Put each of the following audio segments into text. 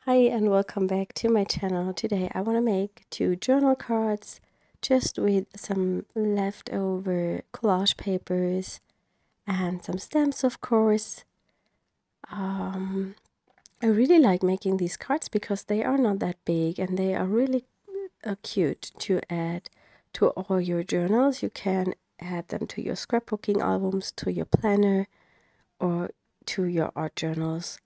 Hi and welcome back to my channel. Today I want to make two journal cards just with some leftover collage papers and some stamps, of course. I really like making these cards because they are not that big and they are really cute to add to all your journals. You can add them to your scrapbooking albums, to your planner, or to your art journals.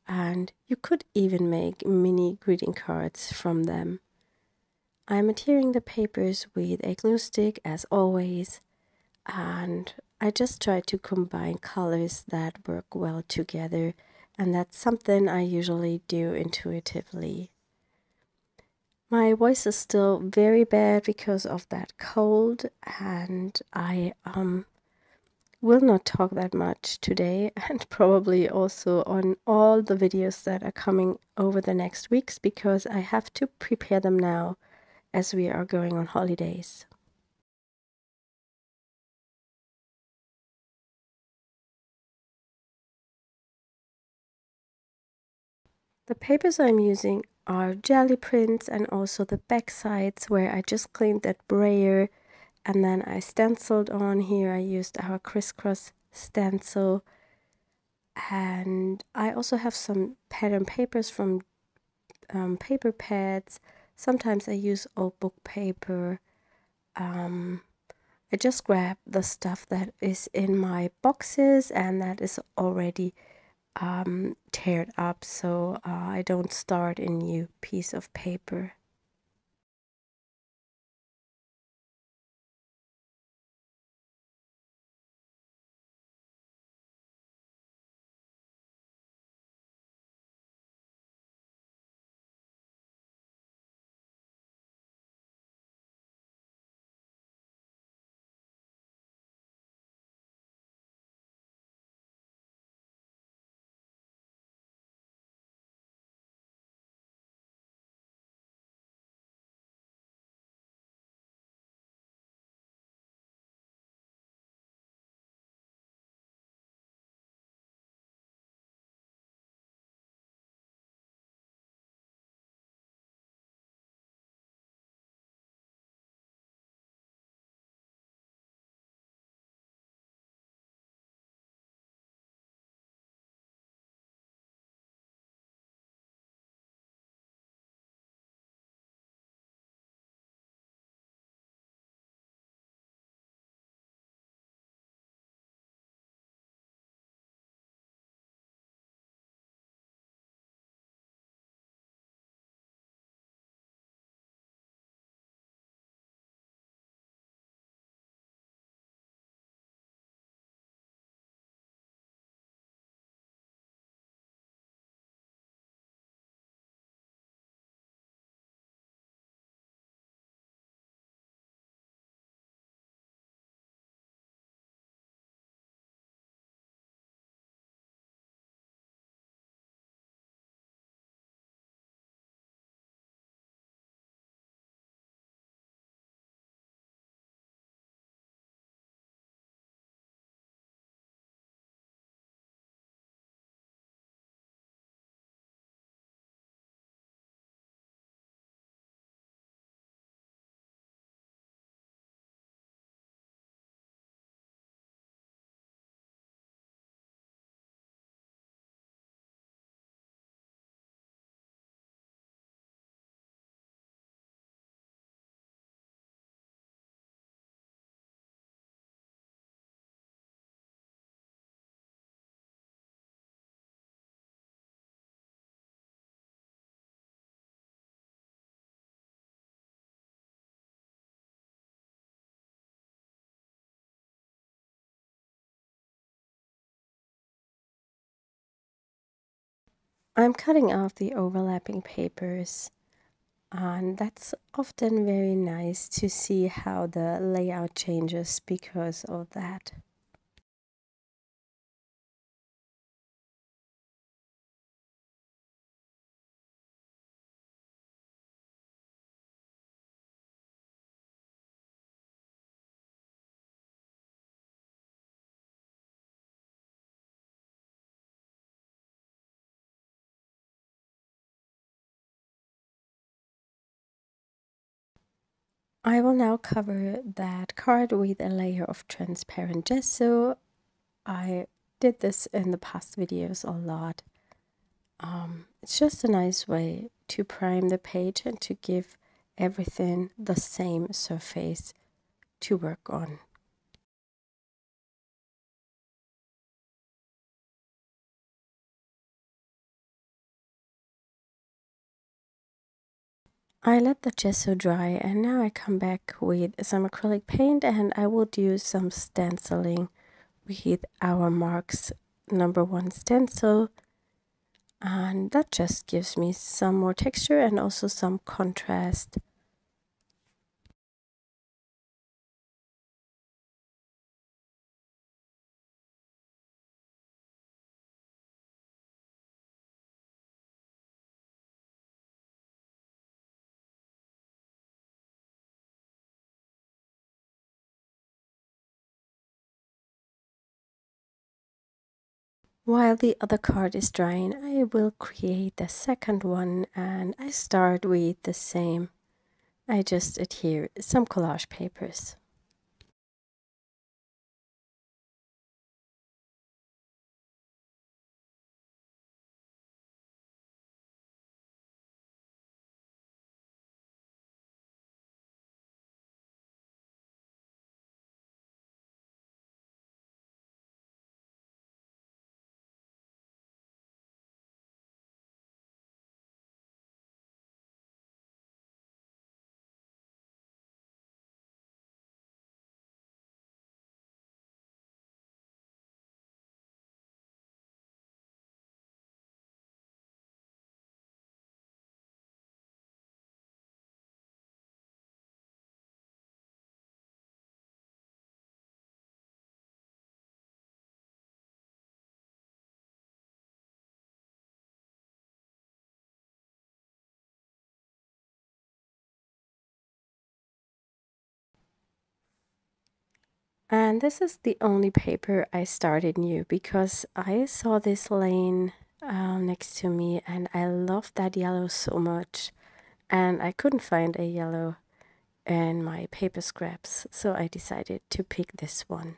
And you could even make mini greeting cards from them. I'm adhering the papers with a glue stick as always, and I just try to combine colors that work well together, and that's something I usually do intuitively. My voice is still very bad because of that cold, and I will not talk that much today, and probably also on all the videos that are coming over the next weeks, because I have to prepare them now as we are going on holidays. The papers I'm using are jelly prints and also the back sides where I just cleaned that brayer and then I stenciled on here. I used our crisscross stencil, and I also have some pattern papers from paper pads. Sometimes I use old book paper. I just grab the stuff that is in my boxes and that is already teared up, so I don't start a new piece of paper. I'm cutting off the overlapping papers, and that's often very nice to see how the layout changes because of that. I will now cover that card with a layer of transparent gesso. I did this in the past videos a lot. It's just a nice way to prime the page and to give everything the same surface to work on. I let the gesso dry and now I come back with some acrylic paint and I will do some stenciling with our Marks #1 stencil, and that just gives me some more texture and also some contrast. While the other card is drying, I will create the second one and I start with the same. I just adhere some collage papers. And this is the only paper I started new because I saw this lane next to me and I love that yellow so much. And I couldn't find a yellow in my paper scraps, so I decided to pick this one.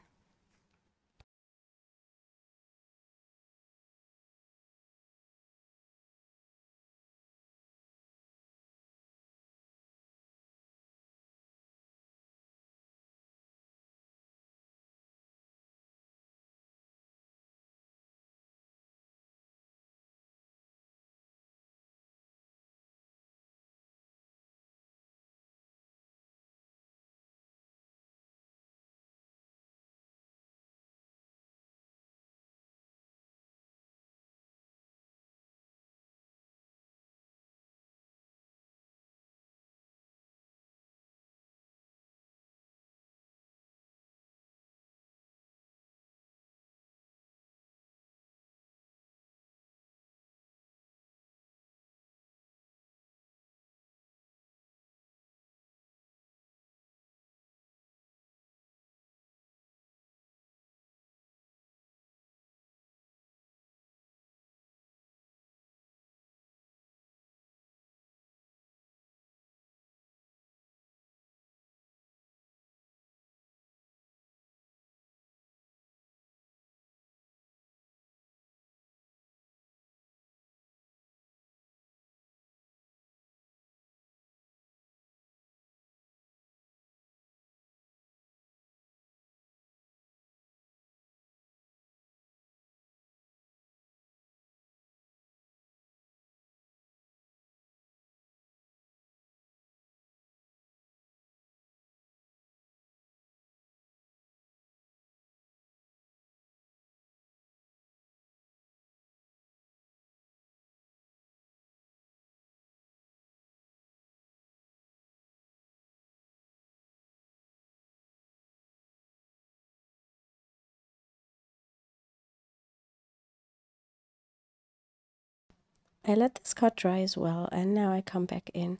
I let this card dry as well, and now I come back in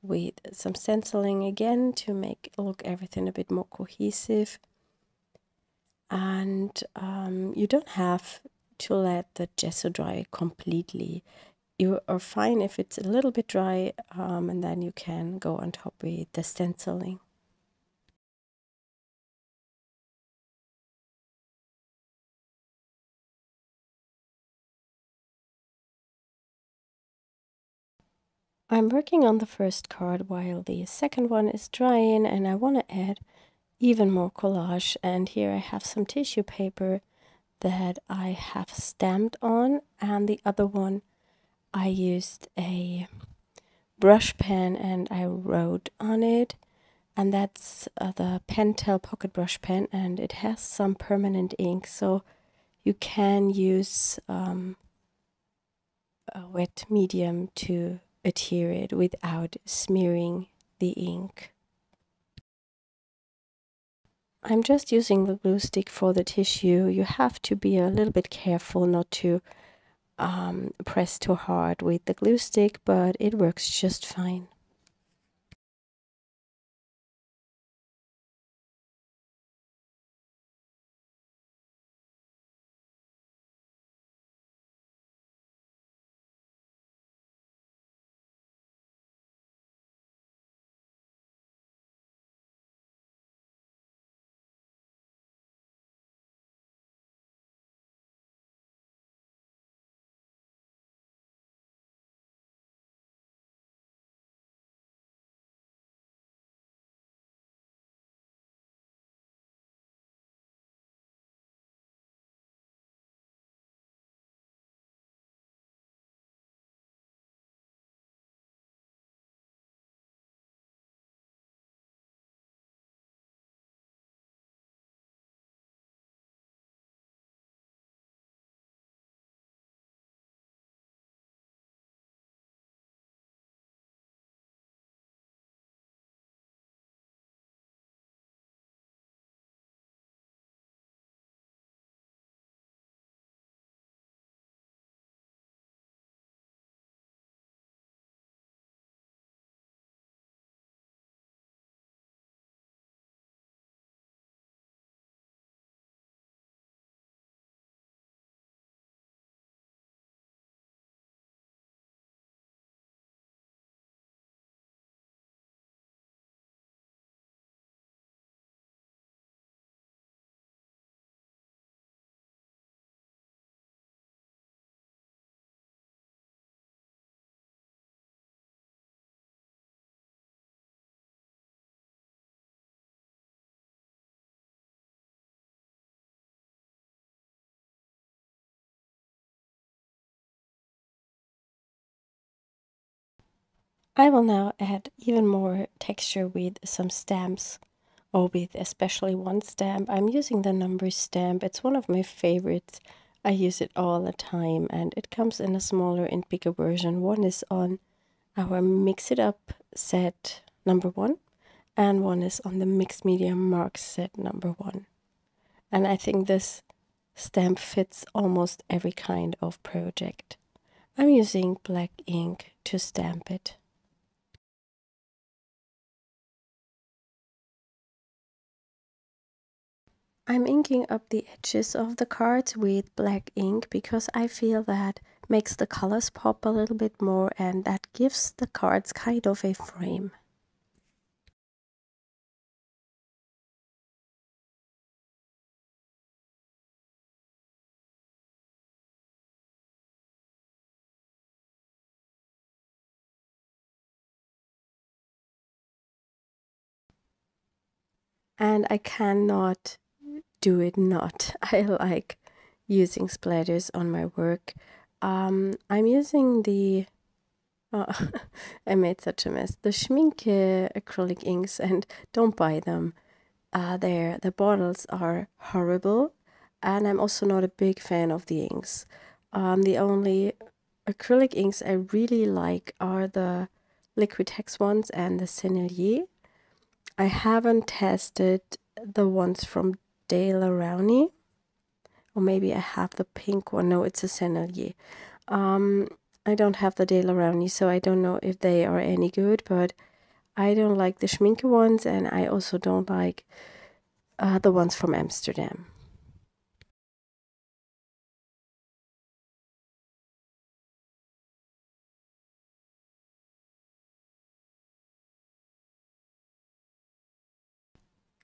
with some stenciling again to make look everything a bit more cohesive. And you don't have to let the gesso dry completely. You are fine if it's a little bit dry, and then you can go on top with the stenciling. I'm working on the first card while the second one is drying, and I want to add even more collage. And here I have some tissue paper that I have stamped on, and the other one I used a brush pen and I wrote on it, and that's the Pentel Pocket Brush Pen, and it has some permanent ink, so you can use a wet medium to adhere it without smearing the ink. I'm just using the glue stick for the tissue. You have to be a little bit careful not to press too hard with the glue stick, but it works just fine. I will now add even more texture with some stamps, or with especially one stamp. I'm using the numbers stamp. It's one of my favorites. I use it all the time, and it comes in a smaller and bigger version. One is on our Mix It Up set #1, and one is on the Mixed Media Marks set #1. And I think this stamp fits almost every kind of project. I'm using black ink to stamp it. I'm inking up the edges of the cards with black ink because I feel that makes the colors pop a little bit more, and that gives the cards kind of a frame. And I cannot do it not. I like using splatters on my work. I'm using the oh, I made such a mess. The Schminke acrylic inks, and don't buy them. The bottles are horrible, and I'm also not a big fan of the inks. The only acrylic inks I really like are the Liquitex ones and the Sennelier. I haven't tested the ones from Daler-Rowney, or maybe I have the pink one. No, it's a Sennelier. I don't have the Daler-Rowney, so I don't know if they are any good, but I don't like the Schminke ones, and I also don't like the ones from Amsterdam.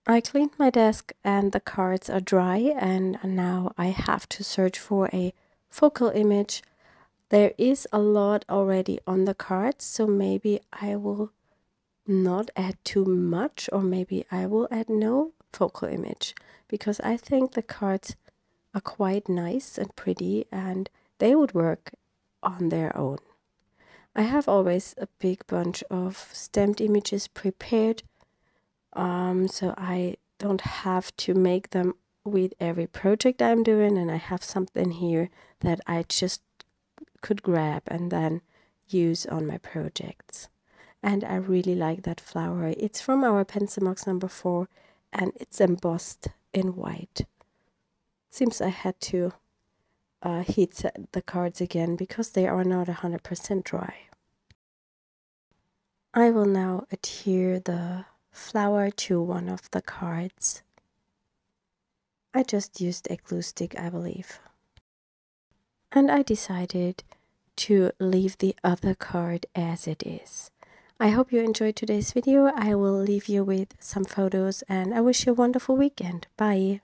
I cleaned my desk and the cards are dry, and now I have to search for a focal image. There is a lot already on the cards, so maybe I will not add too much, or maybe I will add no focal image, because I think the cards are quite nice and pretty and they would work on their own. I have always a big bunch of stamped images prepared, so I don't have to make them with every project I'm doing, and I have something here that I just could grab and then use on my projects. And I really like that flower. It's from our pencil box number 4 and it's embossed in white. Seems I had to heat the cards again because they are not 100% dry. I will now adhere the flower to one of the cards. I just used a glue stick, I believe. And I decided to leave the other card as it is. I hope you enjoyed today's video. I will leave you with some photos and I wish you a wonderful weekend. Bye!